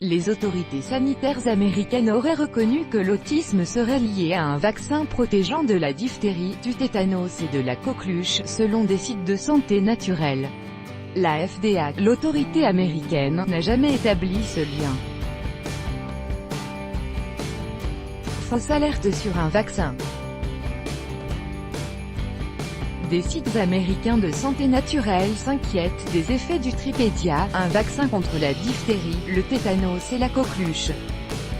Les autorités sanitaires américaines auraient reconnu que l'autisme serait lié à un vaccin protégeant de la diphtérie, du tétanos et de la coqueluche, selon des sites de santé naturelle. La FDA, l'autorité américaine, n'a jamais établi ce lien. Fausse alerte sur un vaccin. Des sites américains de santé naturelle s'inquiètent des effets du Tripédia, un vaccin contre la diphtérie, le tétanos et la coqueluche.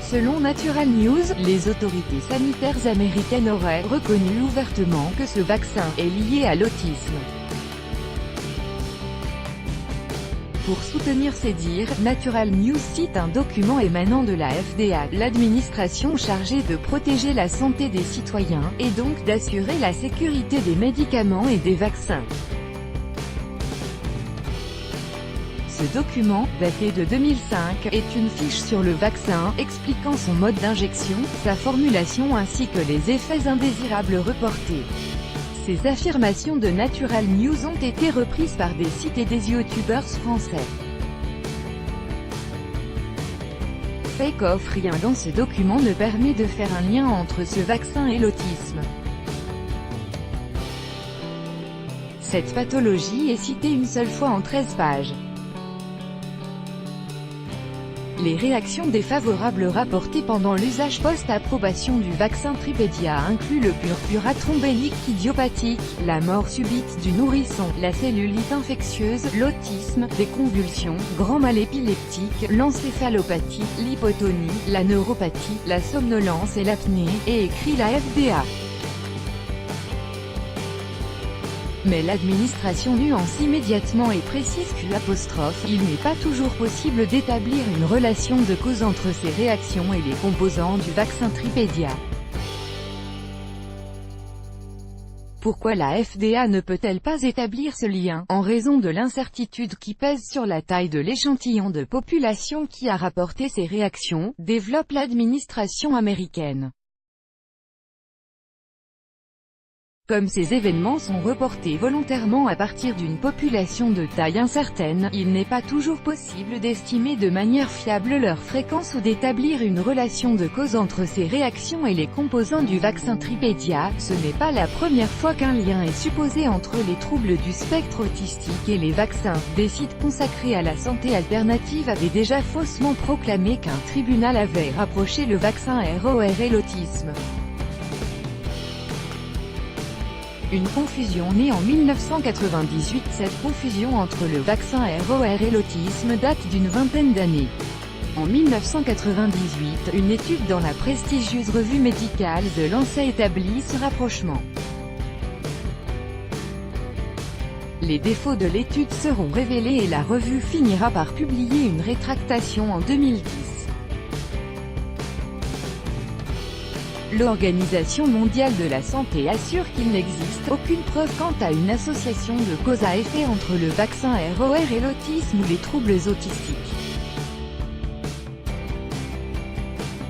Selon Natural News, les autorités sanitaires américaines auraient reconnu ouvertement que ce vaccin est lié à l'autisme. Pour soutenir ces dires, Natural News cite un document émanant de la FDA, l'administration chargée de protéger la santé des citoyens, et donc d'assurer la sécurité des médicaments et des vaccins. Ce document, daté de 2005, est une fiche sur le vaccin, expliquant son mode d'injection, sa formulation ainsi que les effets indésirables reportés. Ces affirmations de Natural News ont été reprises par des sites et des youtubeurs français. Fake off. Rien dans ce document ne permet de faire un lien entre ce vaccin et l'autisme. Cette pathologie est citée une seule fois en 13 pages. Les réactions défavorables rapportées pendant l'usage post-approbation du vaccin Tripédia incluent le purpura thrombénique idiopathique, la mort subite du nourrisson, la cellulite infectieuse, l'autisme, des convulsions, grand mal épileptique, l'encéphalopathie, l'hypotonie, la neuropathie, la somnolence et l'apnée, et écrit la FDA. Mais l'administration nuance immédiatement et précise qu'il n'est pas toujours possible d'établir une relation de cause entre ces réactions et les composants du vaccin Tripédia. Pourquoi la FDA ne peut-elle pas établir ce lien? En raison de l'incertitude qui pèse sur la taille de l'échantillon de population qui a rapporté ces réactions, développe l'administration américaine. Comme ces événements sont reportés volontairement à partir d'une population de taille incertaine, il n'est pas toujours possible d'estimer de manière fiable leur fréquence ou d'établir une relation de cause entre ces réactions et les composants du vaccin Tripédia. Ce n'est pas la première fois qu'un lien est supposé entre les troubles du spectre autistique et les vaccins. Des sites consacrés à la santé alternative avaient déjà faussement proclamé qu'un tribunal avait rapproché le vaccin ROR et l'autisme. Une confusion née en 1998. Cette confusion entre le vaccin ROR et l'autisme date d'une vingtaine d'années. En 1998, une étude dans la prestigieuse revue médicale The Lancet établit ce rapprochement. Les défauts de l'étude seront révélés et la revue finira par publier une rétractation en 2010. L'Organisation mondiale de la santé assure qu'il n'existe aucune preuve quant à une association de cause à effet entre le vaccin ROR et l'autisme ou les troubles autistiques.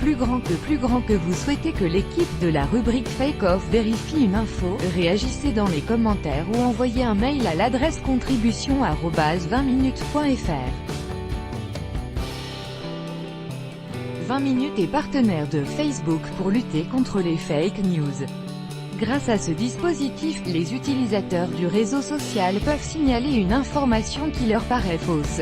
Plus grand que vous souhaitez que l'équipe de la rubrique Fake Off vérifie une info, réagissez dans les commentaires ou envoyez un mail à l'adresse contribution@20minutes.fr. 20 minutes est partenaire de Facebook pour lutter contre les fake news. Grâce à ce dispositif, les utilisateurs du réseau social peuvent signaler une information qui leur paraît fausse.